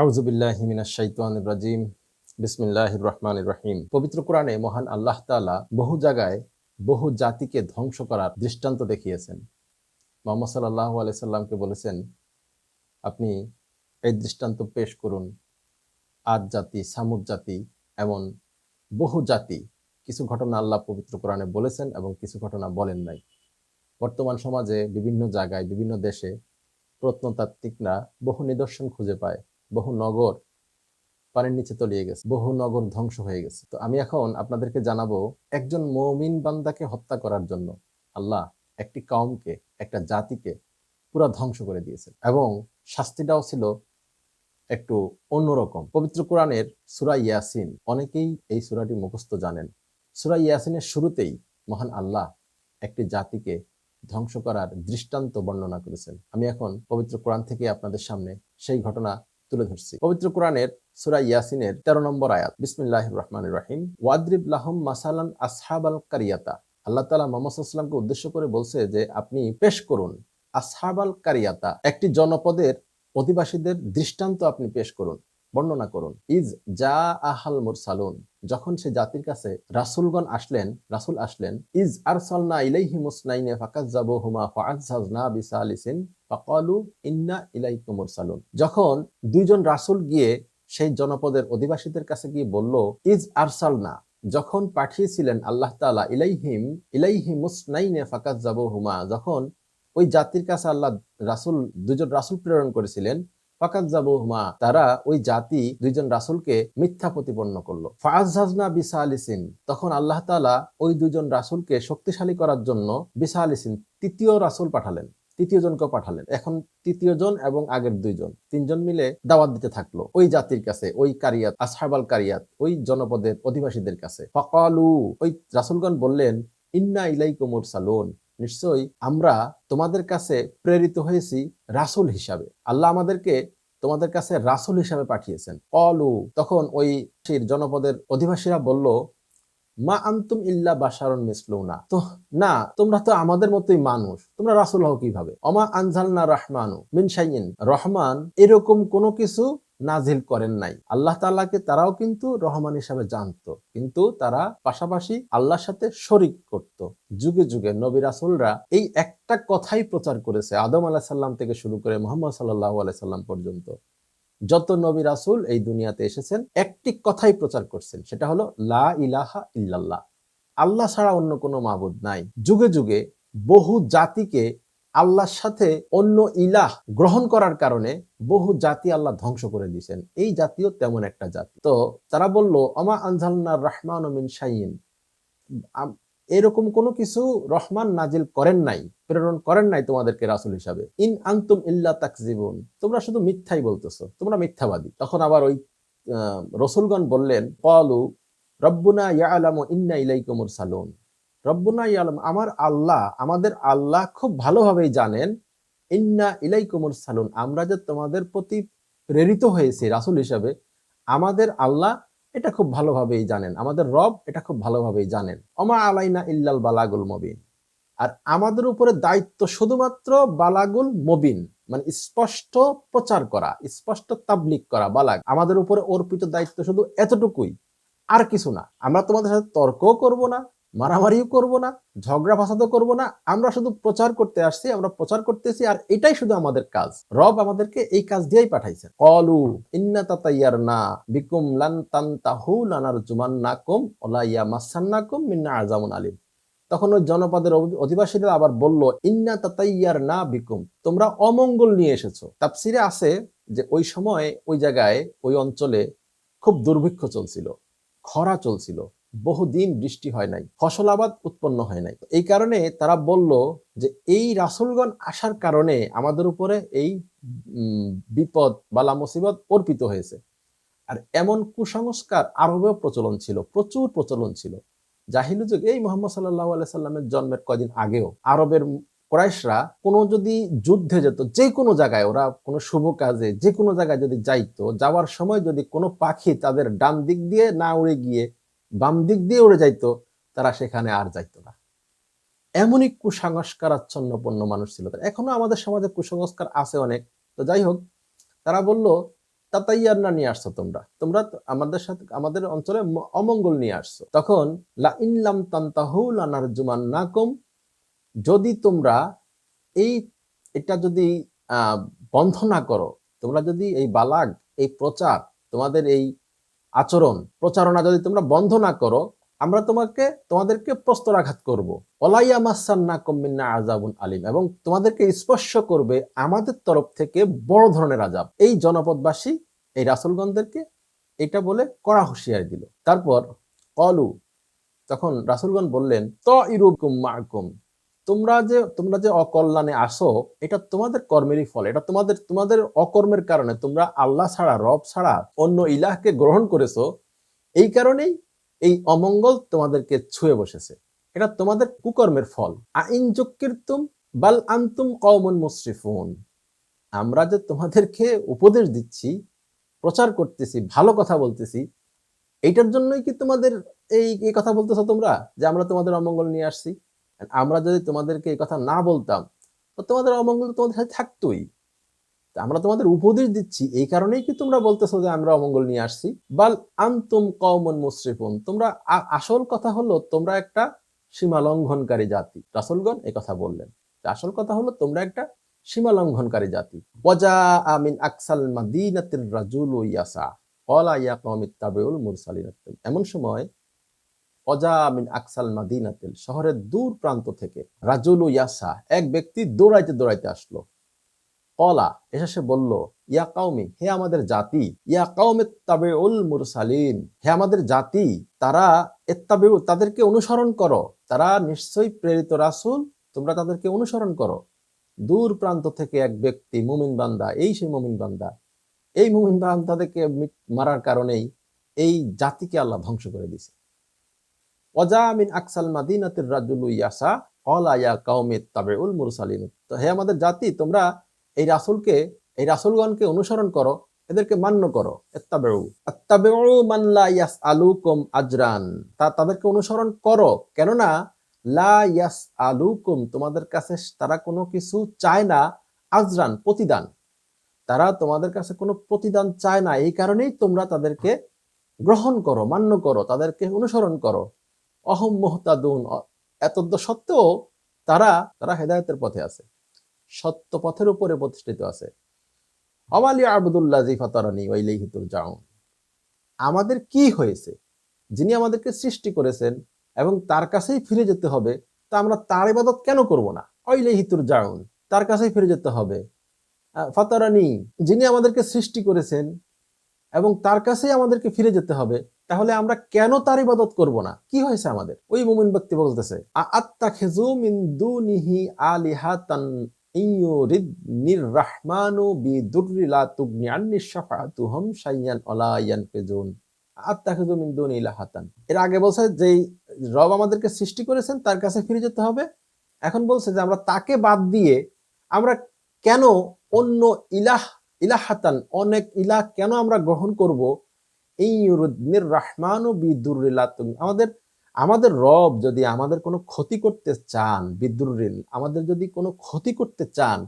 আউযু বিল্লাহি মিনাশ শাইতানির রাজিম। বিসমিল্লাহির রহমানির রহিম। পবিত্র কোরআনে মহান আল্লাহ তাআলা বহু জায়গায় বহু জাতিকে ধ্বংস করার দৃষ্টান্ত দেখিয়েছেন। মুহাম্মদ সাল্লাল্লাহু আলাইহি সাল্লামকে বলেছেন, আপনি এই দৃষ্টান্ত পেশ করুন। আদ জাতি, সামুদ জাতি, এমন বহু জাতি। কিছু ঘটনা আল্লাহ পবিত্র কোরআনে বলেছেন এবং কিছু ঘটনা বলেন নাই। বর্তমান সমাজে বিভিন্ন জায়গায় বিভিন্ন দেশে প্রত্নতাত্ত্বিকরা বহু নিদর্শন খুঁজে পায়। বহু নগর পানির নিচে তলিয়ে গেছে, বহু নগর ধ্বংস হয়ে গেছে। তো আমি এখন আপনাদেরকে জানাবো, একজন মুমিন বান্দাকে হত্যা করার জন্য আল্লাহ একটি কওমকে, একটা জাতিকে পুরা ধ্বংস করে দিয়েছেন এবং শাস্তিটাও ছিল একটু অন্যরকম। পবিত্র কোরআনের সূরা ইয়াসিন, অনেকেই এই সূরাটি মুখস্থ জানেন। সূরা ইয়াসিনের শুরুতেই মহান আল্লাহ একটি জাতিকে ধ্বংস করার দৃষ্টান্ত বর্ণনা করেছেন। আমি এখন পবিত্র কোরআন থেকে আপনাদের সামনে সেই ঘটনা তুলে ধরছি। পবিত্র কোরআনের সূরা ইয়াসিনের 13 নম্বর আয়াত। বিসমিল্লাহির রহমানির রহিম। ওয়াদরিব লাহুম মাসালান আসহাবাল কারিয়াতা। আল্লাহ তাআলা মুহাম্মদ সাল্লাল্লাহু আলাইহি ওয়াসাল্লামকে উদ্দেশ্য করে বলছে যে আপনি পেশ করুন আসহাবাল কারিয়াতা, একটি জনপদের অধিবাসীদের দৃষ্টান্ত আপনি পেশ করুন, বর্ণনা করুন। ইজ যা আহাল মুরসালুন, যখন সে জাতির কাছে রাসূলগণ আসলেন, রাসূল আসলেন। ইজ আরসালনা ইলাইহিম মুসনাইনে ফাকাজ্জাবুহুমা ফাআযযাজনা বিসালিসিন ফাকালু ইন্না ইলাইকুম মুরসালুন। যখন দুইজন রাসূল গিয়ে সেই জনপদের অধিবাসীদের কাছে গিয়ে বলল, ইজ আরসালনা, যখন পাঠিয়েছিলেন আল্লাহ তাআলা ইলাইহিম মুসনাইনে ফাকাজ্জাবুহুমা, যখন ওই জাতির কাছে আল্লাহ দুইজন রাসূল প্রেরণ করেছিলেন। ফাকাজ্জাবুহুমা, তারা ওই জাতি দুইজন রাসূলকে মিথ্যা প্রতিপন্ন করলো। ফাআযযাজনা বিসালিসিন, তখন আল্লাহ তাআলা ওই দুইজন রাসূলকে শক্তিশালী করার জন্য বিসালিসিন, তৃতীয় রাসূল পাঠালেন, তৃতীয় জনকে পাঠালেন। এখন তৃতীয় জন এবং আগের দুইজন, তিনজন মিলে দাওয়াত দিতে থাকলো ওই জাতির কাছে, ওই কারিয়াত, আসহাবাল কারিয়াত, ওই জনপদের অধিবাসীদের কাছে। ফাকালু, ওই রাসূলগণ বললেন, ইন্না ইলাইকুম মুরসালুন, নিশ্চয়ই আমরা তোমাদের কাছে প্রেরিত হয়েছি রাসূল হিসাবে। আল্লাহ আমাদেরকে তোমাদের কাছে রাসূল হিসাবে পাঠিয়েছেন। ক্বালু, তখন ওই জনপদের অধিবাসীরা বলল, মা আনতুম ইল্লা বাশারুন মিসলুনা, তো না, তোমরা তো আমাদের মতোই মানুষ, তোমরা রাসূল হও কিভাবে? অমা আনজালনা রাহমানু মিন শাইইন, রহমান এরকম কোনো কিছু নাজিল করেন নাই। আল্লাহ তাআলাকে তারাও কিন্তু রহমান হিসাবে জানতো, কিন্তু তারা পাশাপাশি আল্লাহর সাথে শরীক করত। যুগে যুগে নবী রাসূলরা এই একটা কথাই প্রচার করেছে, আদম আলাইহিস সালাম থেকে শুরু করে মুহাম্মদ সাল্লাল্লাহু আলাইহি সাল্লাম পর্যন্ত যত নবী রাসূল এই দুনিয়াতে এসেছেন একটি কথাই প্রচার করছেন, সেটা হলো লা ইলাহা ইল্লাল্লাহ, আল্লাহ ছাড়া অন্য কোনো মাবুদ নাই। যুগে যুগে বহু জাতিকে আল্লাহর সাথে অন্য ইলাহ গ্রহণ করার কারণে বহু জাতি আল্লাহ ধ্বংস করে দিয়েছেন। এই জাতিও তেমন একটা জাতি। তো তারা বলল, আমা আনজালনা রাহমানু মিন শাইইন, এরকম কোনো কিছু রহমান নাজিল করেন নাই, প্রেরণ করেন নাই তোমাদেরকে রাসূল হিসাবে। ইন আনতুম ইল্লা তাকযিবুন, তোমরা শুধু মিথ্যাই বলতেছো, তোমরা মিথ্যাবাদী। তখন আবার ওই রাসূলগণ বললেন, ক্বালু রব্বুনা ইয়ালামু ইন্না ইলাইকুম মুরসালুন, রব্বুনা ইয়ালাম, আমার আল্লাহ, আমাদের আল্লাহ খুব ভালোভাবেই জানেন, ইন্না ইলাইকুম মুরসালুন, আমরা যে তোমাদের প্রতি প্রেরিত হয়েছি রাসূল হিসাবে, আমাদের আল্লাহ এটা খুব ভালোভাবেই জানেন, আমাদের রব এটা খুব ভালোভাবেই জানেন। অমা আলাইনা ইল্লাল বালাগুল মুবিন, আর আমাদের উপরে দায়িত্ব শুধুমাত্র বালাগুল মুবিন, মানে স্পষ্ট প্রচার করা, স্পষ্ট তাবলীগ করা, বালাগ। আমাদের উপরে অর্পিত দায়িত্ব শুধু এতটুকুই, আর কিছু না। আমরা তোমাদের সাথে তর্কও করব না, মারামারিও করব না, ঝগড়া ফাসাদও করব না, আমরা শুধু প্রচার করতে আসছি, আমরা প্রচার করতেছি, আর এটাই শুধু আমাদের কাজ। রব আমাদেরকে এই কাজ দিয়েই পাঠাইছেন। ক্বালু ইন্না তাতায়্যারনা বিকুম লান তানতাহু লানারজুমান্নাকুম ওয়া ইয়ামাসান্নাকুম মিন্না আযাবুন আলীম। তখন ওই জনপদের অধিবাসীরা আবার বলল, ইন্না তাতায়্যারনা বিকুম, তোমরা অমঙ্গল নিয়ে এসেছো। তাফসিরে আছে যে ওই সময় ওই জায়গায়, ওই অঞ্চলে খুব দুর্ভিক্ষ চলছিল, খরা চলছিল, বহুদিন বৃষ্টি হয় নাই, ফসল আবাদ উৎপন্ন হয় নাই। এই কারণে তারা বলল যে এই রাসূলগণ আসার কারণে আমাদের উপরে এই বিপদ, বালা মুসিবত অর্পিত হয়েছে। আর এমন কুসংস্কার আরবেও প্রচলন ছিল, প্রচুর প্রচলন ছিল। জাহিলি যুগে, এই মুহাম্মদ সাল্লাল্লাহু আলাইহি সাল্লামের জন্মের কয়েকদিন আগেও আরবের কুরাইশরা কোনো যদি যুদ্ধে যেত, যে কোনো জায়গায়, ওরা কোনো শুভ কাজে যে কোনো জায়গায় যদি যাইতো, যাওয়ার সময় যদি কোনো পাখি তাদের ডান দিক দিয়ে না উড়ে গিয়ে বাম দিক দিয়ে উড়ে যাইতো, তারা সেখানে আর যাইতো না। এমনই কুসংস্কারাচ্ছন্নপন্ন মানুষ ছিল। এখনো আমাদের সমাজে কুসংস্কার আছে অনেক। তো যাই হোক, তারা বলল, তাতাইয়ারনা নিয়ে আসছো, তোমরা তোমরা আমাদের সাথে আমাদের অঞ্চলে অমঙ্গল নিয়ে আসছো। তখন লা ইন লাম তানতাহু লানারজুমান্নাকুম, যদি তোমরা এই এটা যদি বন্ধ না করো, তোমরা যদি এই বালাগ, এই প্রচার, তোমাদের এই আচরণ প্রচারণা যদি তোমরা বন্ধ না করো, আমরা তোমাদেরকে প্রস্তরাঘাত করব। ওলাইয়া মাসান্নাকুম মিন্না আযাবুন আলিম, এবং তোমাদেরকে স্পর্শ করবে আমাদের তরফ থেকে বড় ধরনের আযাব। এই জনপদবাসী এই রাসূলগণদেরকে এটা বলে কড়া হুঁশিয়ারি দিল। তারপর ক্বালু, তখন রাসূলগণ বললেন, তাইরুকুম মাআকুম, তোমরা যে অকল্যাণে আসো, এটা তোমাদের কর্মেরই ফল। এটা তোমাদের অকর্মের কারণে তোমরা আল্লাহ ছাড়া, রব ছাড়া অন্য ইলাহকে গ্রহণ করেছো, এই কারণেই এই অমঙ্গল তোমাদেরকে ছুঁয়ে বসেছে। এটা তোমাদের কুকর্মের ফল। আইন যুক্কিরতুম বাল আনতুম কওমুন মুসরিফুন, আমরা যে তোমাদেরকে উপদেশ দিচ্ছি, প্রচার করতেছি, ভালো কথা বলতেছি, এইটার জন্যই কি তোমাদের এই কথা বলতেছো তোমরা, যে আমরা তোমাদের অমঙ্গল নিয়ে আসছি? আমরা যদি তোমাদেরকে এই কথা না বলতাম, তো তোমাদের অমঙ্গল তোমাদের সাথে থাকতোই। আমরা তোমাদের উপদেশ দিচ্ছি, এই কারণেই কি তোমরা বলতেছো যে আমরা অমঙ্গল নিয়ে আসছি? বাল আনতুম কওমুন মুসরিফুন, তোমরা আসল কথা হলো তোমরা একটা সীমা লঙ্ঘনকারী জাতি। রাসূলগণ এই কথা বললেন, আসল কথা হলো তোমরা একটা সীমা লঙ্ঘনকারী জাতি। ওয়াজা মিন আকসাল মাদিনাতির রাজুলু ইয়াসা ক্বালা ইয়া কওমি ইত্তাবিউল মুরসালিন। এমন সময় ওয়াজা মিন আকসাল মাদিনাতিল, শহরের দূর প্রান্ত থেকে, রাজুলু ইয়াসা, এক ব্যক্তি দৌড়াইতে দৌড়াইতে আসলো। ক্বালা, এসে সে বলল, ইয়া কাউমি, হে আমাদের জাতি, ইয়া কাউমি ইত্তাবিউল মুরসালিন, হে আমাদের জাতি, তারা ইত্তাবিউ, তাদেরকে অনুসরণ করো, তারা নিশ্চয়ই প্রেরিত রাসূল, তোমরা তাদেরকে অনুসরণ করো। দূর প্রান্ত থেকে এক ব্যক্তি, মুমিন বান্দা, এই সেই মুমিন বান্দা, এই মুমিন বান্দাদেরকে মারার কারণেই এই জাতিকে আল্লাহ ধ্বংস করে দিয়েছে। ওয়াজা মিন আকসাল মাদিনাতির রাজুলু ইয়াসা ক্বালা ইয়া কাউমি ইত্তাবিউল মুরসালিন, তো হে আমাদের জাতি, তোমরা এই রাসূলগণকে অনুসরণ করো, এদেরকে মান্য করো। ইত্তাবিউ মান লা ইয়াসআলুকুম আজরান, তাদেরকে অনুসরণ করো, কেননা লা ইয়াসআলুকুম, তোমাদের কাছে তারা কোনো কিছু চায় না, আজরান, প্রতিদান, তারা তোমাদের কাছে কোনো প্রতিদান চায় না, এই কারণেই তোমরা তাদেরকে গ্রহণ করো, মান্য করো, তাদেরকে অনুসরণ করো। অহম মুহতাদুন, এতদ সত্ত্বেও তারা হেদায়েতের পথে আছে, সত্য পথের উপরে প্রতিষ্ঠিত আছে। আমালি আবদুল্লাযী ফাতারানি ওয়া ইলাইহি তুরজাউন, আমাদের কি হয়েছে, যিনি আমাদেরকে সৃষ্টি করেছেন এবং তার কাছেই ফিরে যেতে হবে, তা আমরা তার ইবাদত কেন করব না? ওয়া ইলাইহি তুরজাউন, তার কাছেই ফিরে যেতে হবে। ফাতারানি, যিনি আমাদেরকে সৃষ্টি করেছেন এবং তার কাছেই আমাদেরকে ফিরে যেতে হবে, তাহলে আমরা কেন তার ইবাদত করব না? কি হয়েছে আমাদের? ওই মুমিন ব্যক্তি বলতেছে, আত্তাখিযু মিন দুনিহি আলিহাতান ইয়ুরিদনির রাহমানু বিদুররি লা তুগনি আন্নি শাফাআতুহুম শাইয়ান ওয়ালা ইয়ানফিজুন। আত্তাখিযু মিন দুনি ইলাহাতান, এর আগে বলছে যে রব আমাদেরকে সৃষ্টি করেছেন, তার কাছে ফিরে যেতে হবে। এখন বলছে যে আমরা তাকে বাদ দিয়ে আমরা কেন অন্য ইলাহাতান, অনেক ইলাহ কেন আমরা গ্রহণ করব? ইয়ুরিদনির রাহমানু বিদুররি লা তুগনি, আমাদের রব যদি আমাদের কোনো ক্ষতি করতে চান, বিদুররিল, আমাদের যদি কোনো ক্ষতি করতে চান,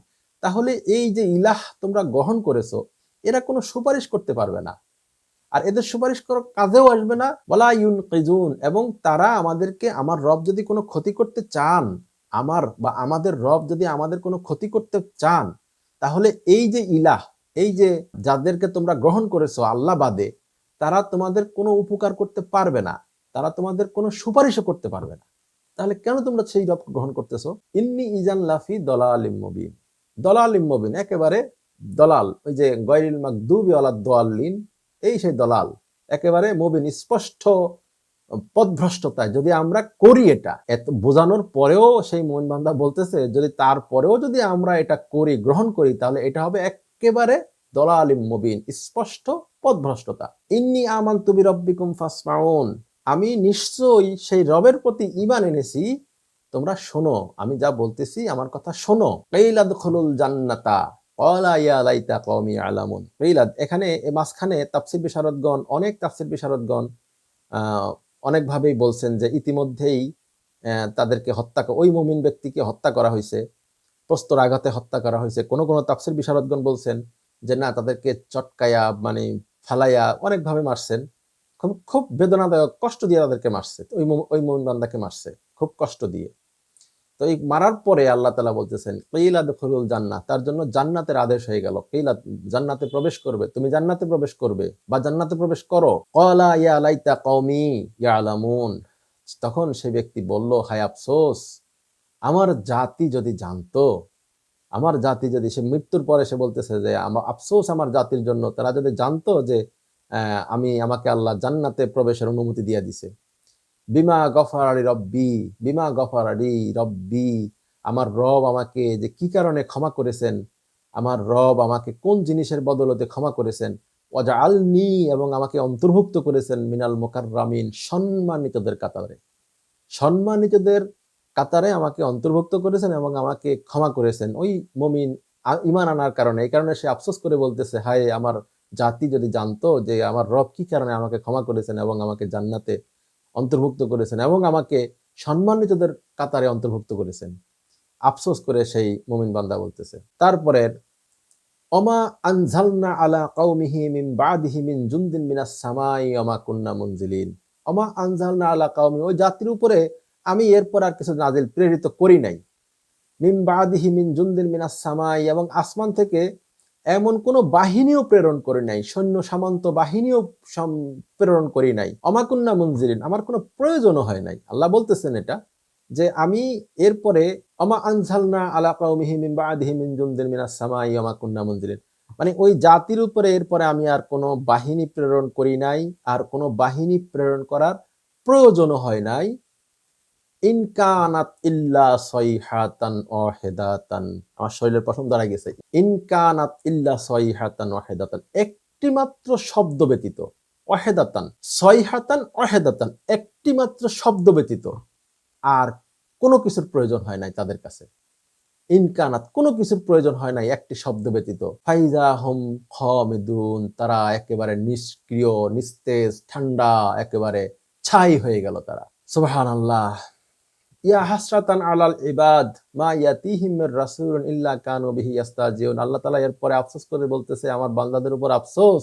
তাহলে এই যে ইলাহ তোমরা গ্রহণ করেছো, এরা কোনো সুপারিশ করতে পারবে না, আর এদের সুপারিশ করার কাজেও আসবে না। ওয়ালা ইউনকিজুন, এবং তারা আমাদেরকে, আমার রব যদি কোনো ক্ষতি করতে চান, আমাদের রব যদি আমাদের কোনো ক্ষতি করতে চান, তাহলে এই যে ইলাহ, এই যে যাদেরকে তোমরা গ্রহণ করেছো আল্লাহ বাদে, তারা তোমাদের কোনো উপকার করতে পারবে না, তারা তোমাদের কোনো সুপারিশও করতে পারবে না। তাহলে কেন তোমরা সেই রব গ্রহণ করতেছো? ইন্নী ইজান লাফি দলালিম মুবিন, দলালিম মুবিন, একেবারে দলাল, ওই যে গায়রিল মাগদুবি ওয়ালাদ দাল্লিন, এই সেই দলাল, একেবারে মুবিন, স্পষ্ট পথভ্রষ্টতায় যদি আমরা করি। এটা এত বোঝানোর পরেও সেই মুমিন বান্দা বলতেছে, যদি তারপরেও যদি আমরা এটা করি, গ্রহণ করি, তাহলে এটা হবে একেবারে দলালিম মুবিন, স্পষ্ট পথভ্রষ্টতা। ইন্নী আমানতু বিরাব্বিকুম ফাসমাউন, আমি নিশ্চয়ই সেই রবের প্রতি ঈমান এনেছি, তোমরা শোনো, আমি যা বলতেছি আমার কথা শোনো। কাইলাদখুলুল জান্নাতা ক্বালা ইয়া লাইতা কওমি ইয়ালামুন। কাইলাদ, এখানে মাঝখানে তাফসীর বিশারদগণ, অনেক তাফসীর বিশারদগণ অনেকভাবেই বলছেন যে ইতিমধ্যেই তাদেরকে ওই মুমিন ব্যক্তিকে হত্যা করা হয়েছে, প্রস্তর আঘাতে হত্যা করা হয়েছে। কোন কোন তাফসীর বিশারদগণ বলছেন যে না তাদেরকে চটকায়া মানে ফালাইয়া অনেকভাবে মারছেন, খুব খুব বেদনাদায়ক কষ্ট দিয়ে তাদেরকে মারছে, ওই মুমিন বান্দাকে মারছে খুব কষ্ট দিয়ে। তো এই মারার পরে আল্লাহ তাআলা বলতেছেন কিলা দুখুলুল জান্নাহ, তার জন্য জান্নাতের আদেশ হয়ে গেল, কিলা জান্নাতে প্রবেশ করবে, তুমি জান্নাতে প্রবেশ করবে বা জান্নাতে প্রবেশ করো। ক্বালা ইয়া লাইতা কওমি ইয়ালামুন, তখন সেই ব্যক্তি বলল হায় আফসোস, আমার জাতি যদি জানতো, আমার জাতি যদি, সে মৃত্যুর পরে সে বলতেছে যে আমার আফসোস আমার জাতির জন্য, তারা যদি জানতো যে আমাকে আল্লাহ জান্নাতে প্রবেশের অনুমতি দিয়ে দিছে। বিমা গফারালি রব্বি, বিমা গফারালি রব্বি, আমার রব আমাকে যে কি কারণে ক্ষমা করেছেন, আমার রব আমাকে কোন জিনিসের বদলতে ক্ষমা করেছেন, ওয়াজআলনি, এবং আমাকে অন্তর্ভুক্ত করেছেন মিনাল মুকাররামিন, সম্মানিতদের কাতারে, সম্মানিতদের কাতারে আমাকে অন্তর্ভুক্ত করেছেন এবং আমাকে ক্ষমা করেছেন। ওই মুমিন ঈমান আনার কারণে, এই কারণে সে আফসোস করে বলতেছে হায় আমার জাতি যদি জানতো যে আমার রব কি কারণে আমাকে ক্ষমা করেছেন এবং আমাকে জান্নাতে অন্তর্ভুক্ত করেছেন এবং আমাকে সম্মানিতদের কাতারে অন্তর্ভুক্ত করেছেন। আফসোস করে সেই মুমিন বান্দা বলতেছে। তারপরে ওমা আনজালনা আলা কওমিহি মিন বাদিহি মিন জুনদিন মিনাস সামাই ওমা কুন্না মুনজিলিন, ওমা আনজালনা আলা কওমি, ওই জাতির উপরে আমি এরপর আর কিছু নাজিল প্রেরিত করি নাই, মিন বাদিহি মিন জুনদিন মিনাস সামাই, এবং আসমান থেকে এমন কোন বাহিনীও প্রেরণ করি নাই, সৈন্য সামন্ত বাহিনীও প্রেরণ করি নাই, অমাকুন্না মুনজিরিন, আমার কোনো প্রয়োজনও হয় নাই। আল্লাহ বলতেছেন এটা যে আমি এরপরে অমা আনজালনা আলা কওমিহি মিন বাদিহি মিন জুনদিন মিনাস সামাই অমাকুন্না মুনজিরিন, মানে ওই জাতির উপরে এরপরে আমি আর কোনো বাহিনী প্রেরণ করি নাই, আর কোনো বাহিনী প্রেরণ করার প্রয়োজনও হয় নাই। ইনকানাত ইল্লা সয়হাতান ওয়াহিদাতান, আমার শরীরের পশম দাঁড়ায় গেছে, ইনকানাত ইল্লা সয়হাতান ওয়াহিদাতান, একটি মাত্র শব্দ ব্যতীত, ওয়াহিদাতান সয়হাতান ওয়াহিদাতান, একটি মাত্র শব্দ ব্যতীত আর কোনো কিছুর প্রয়োজন হয় নাই তাদের কাছে। ইনকানাত, কোনো কিছুর প্রয়োজন হয় নাই একটি শব্দ ব্যতীত। ফাইজা হুম খামিদুন, তারা একেবারে নিষ্ক্রিয়, নিস্তেজ, ঠান্ডা, একেবারে ছাই হয়ে গেল তারা। সুবহানাল্লাহ। ইয়া হাসরাতান আলাল ইবাদ মা ইয়াতিহিম মির রাসূলুন ইল্লা কানু বিহি ইস্তাজিউন, আল্লাহ তাআলা এরপরে আফসোস করে বলতেছে আমার বান্দাদের উপর আফসোস,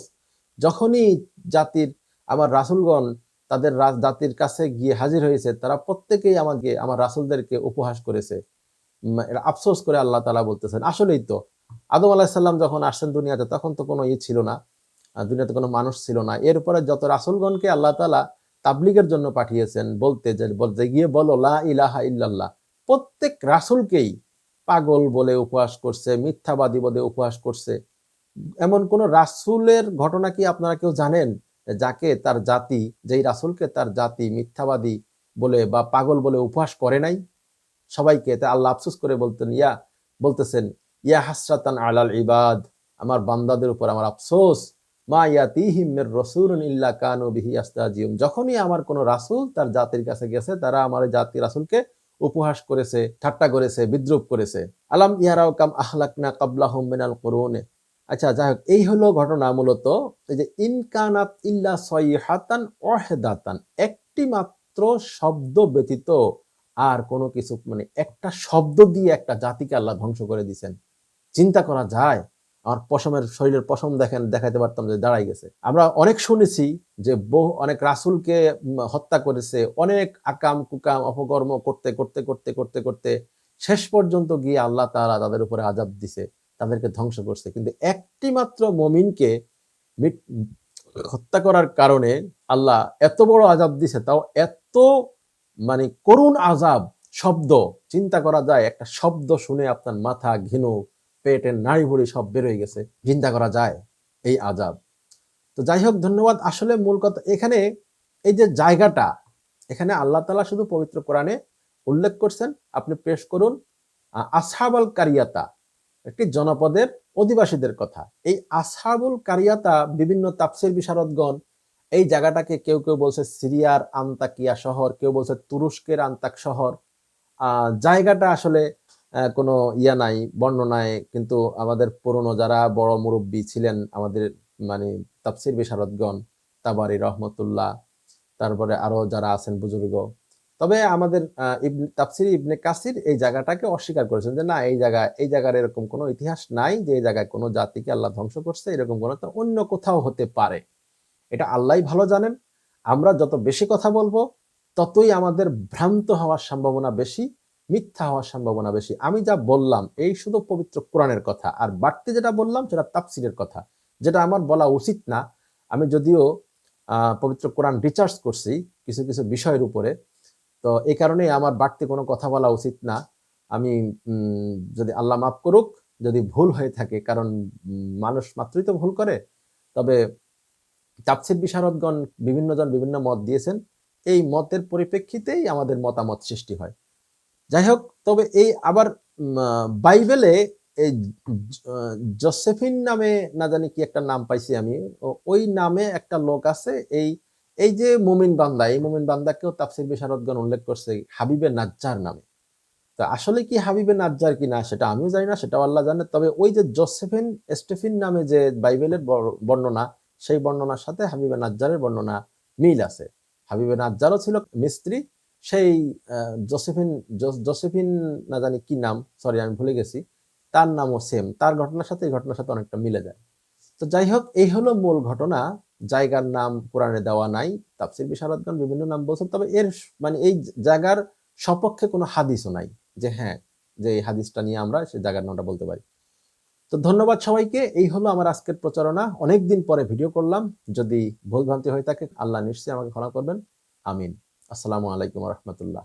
যখনই জাতির আমার রাসূলগণ তাদের জাতির কাছে গিয়ে হাজির হয়েছে, তারা প্রত্যেকেই আমাকে, আমার রাসূলদেরকে উপহাস করেছে। এটা আফসোস করে আল্লাহ তাআলা বলতেছেন। আসলেই তো আদম আলাইহিস সালাম যখন আসছেন দুনিয়াতে, তখন তো কোনো ছিল না, দুনিয়াতে কোনো মানুষ ছিল না। এরপরে যত রাসূলগণকে আল্লাহ তাআলা তাবলীগের জন্য পাঠিয়েছেন, বলতে গিয়ে বলো লা ইলাহা ইল্লাল্লাহ, প্রত্যেক রাসূলকেই পাগল বলে উপহাস করছে, মিথ্যাবাদী বলে উপহাস করছে। এমন কোন রাসূলের ঘটনা কি আপনারা কেউ জানেন যাকে তার জাতি, যেই রাসূলকে তার জাতি মিথ্যাবাদী বলে বা পাগল বলে উপহাস করে নাই? সবাইকে। তাই আল্লাহ আফসোস করে বলতেছেন ইয়া হাসরাতান আলাল ইবাদ, আমার বান্দাদের উপর আমার আফসোস, মা ইয়াতিহিম মির রাসূলুন ইল্লা কানু বিহি ইস্তাজিউন, যখনই আমার কোন রাসূল তার জাতির কাছে গেছে, তারা আমার জাতি রাসূলকে উপহাস করেছে, ঠাট্টা করেছে, বিদ্রূপ করেছে। আলাম ইয়ারাও কাম আহলাকনা ক্বাবলাহুম মিনাল কুরুন। আচ্ছা, যাই হোক, এই হলো ঘটনা মূলত। এই যে ইনকানাত ইল্লা সয়হাতান ওয়াহিদাতান, একটি মাত্র শব্দ ব্যতীত আর কোনো কিছু, মানে একটা শব্দ দিয়ে একটা জাতিকে আল্লাহ ধ্বংস করে দিয়েছেন। চিন্তা করা যায়? আমার পশমের, শরীরের পশম দেখাইতে পারতাম যে দাঁড়াই গেছে। আমরা অনেক শুনেছি যে অনেক রাসূলকে হত্যা করেছে, অনেক আকাম কুকাম অপকর্ম করতে করতে করতে করতে করতে শেষ পর্যন্ত গিয়ে আল্লাহ তাআলা তাদের উপরে আযাব দিছে, তাদেরকে ধ্বংস করছে। কিন্তু একটি মাত্র মুমিনকে হত্যা করার কারণে আল্লাহ এত বড় আযাব দিছে, তাও এত মানে করুণ আযাব। শব্দ, চিন্তা করা যায়, একটা শব্দ শুনে আপনার মাথা ঘিনু, পেটের নাড়িভুড়ি সব বের হয়ে গেছে। চিন্তা করা যায় এই আযাব। তো যাই হোক, ধন্যবাদ। আসলে মূল কথা এখানে এই যে জায়গাটা, এখানে আল্লাহ তাআলা শুধু পবিত্র কোরআনে উল্লেখ করছেন, আপনি পেশ করুন আসহাবাল কারিয়াতা, একটি জনপদের অধিবাসীদের কথা। এই আসহাবুল কারিয়াতা, বিভিন্ন তাফসীর বিশারদগণ এই জায়গাটাকে কেউ কেউ বলছে সিরিয়ার আন্তাকিয়া শহর, কেউ বলছে তুরস্কের আন্তাক শহর। জায়গাটা আসলে কোনো নাই বর্ণনায়, কিন্তু আমাদের পুরনো যারা বড় মুরব্বী ছিলেন আমাদের, মানে তাফসীর বিশারদগণ, তাবারি রহমতুল্লাহ, তারপরে আরো যারা আছেন বুজুর্গ, তবে আমাদের তাফসির ইবনে কাসির এই জায়গাটাকে অস্বীকার করেছেন যে না, এই জায়গার এরকম কোনো ইতিহাস নাই যে এই জায়গায় কোনো জাতিকে আল্লাহ ধ্বংস করছে, এরকম কোনো, তো অন্য কোথাও হতে পারে। এটা আল্লাহই ভালো জানেন। আমরা যত বেশি কথা বলবো ততই আমাদের ভ্রান্ত হওয়ার সম্ভাবনা বেশি, মিথ্যা হওয়ার সম্ভাবনা বেশি। আমি যা বললাম এই শুধু পবিত্র কোরআনের কথা, আর বাড়তি যেটা বললাম সেটা তাফসিরের কথা, যেটা আমার বলা উচিত না। আমি যদিও পবিত্র কোরআন রিসার্চ করছি কিছু কিছু বিষয়ের উপরে, তো এই কারণেই আমার বাড়তি কোনো কথা বলা উচিত না। আমি যদি আল্লাহ মাফ করুক যদি ভুল হয়ে থাকে, কারণ মানুষ মাত্রই তো ভুল করে। তবে তাফসীর বিশারদগণ বিভিন্ন জন বিভিন্ন মত দিয়েছেন, এই মতের পরিপ্রেক্ষিতেই আমাদের মতামত সৃষ্টি হয়। যাই হোক, তবে এই আবার বাইবেলে এই জোসেফিন নামে না জানি কি একটা নাম পাইছি আমি, ওই নামে একটা লোক আছে। এই এই যে মুমিন বান্দা, এই মুমিন বান্দাকেও তাফসীর বিশারদগণ উল্লেখ করছে হাবিবে নাজ্জার নামে। তা আসলে কি হাবিবে নাজ্জার কিনা সেটা আমিও জানি না, সেটাও আল্লাহ জানে। তবে ওই যে জোসেফিন স্টেফিন নামে যে বাইবেলের বর্ণনা, সেই বর্ণনার সাথে হাবিবে নাজ্জারের বর্ণনা মিল আছে। হাবিবে নাজ্জারও ছিল মিস্ত্রি, সেই জোসেফিন না জানি কি নাম, সরি আমি ভুলে গেছি, তার নামও সেম। তার ঘটনার সাথে এই ঘটনার সাথে অনেকটা মিলে যায়। তো যাই হোক, এই হলো মূল ঘটনা। জায়গার নাম কোরআনে দেওয়া নাই, তাফসীর বিশারদগণ বিভিন্ন নাম বলছেন। তবে এর মানে এই জায়গার সপক্ষে কোনো হাদিসও নাই যে হ্যাঁ, যে এই হাদিসটা নিয়ে আমরা সেই জায়গার নামটা বলতে পারি। তো ধন্যবাদ সবাইকে। এই হলো আমার আজকের প্রচারণা। অনেকদিন পরে ভিডিও করলাম। যদি ভুল ভ্রান্তি হয়ে থাকে আল্লাহ নিশ্চয়ই আমাকে ক্ষমা করবেন। আমিন। আসসালামু আলাইকুম ওয়া রাহমাতুল্লাহ।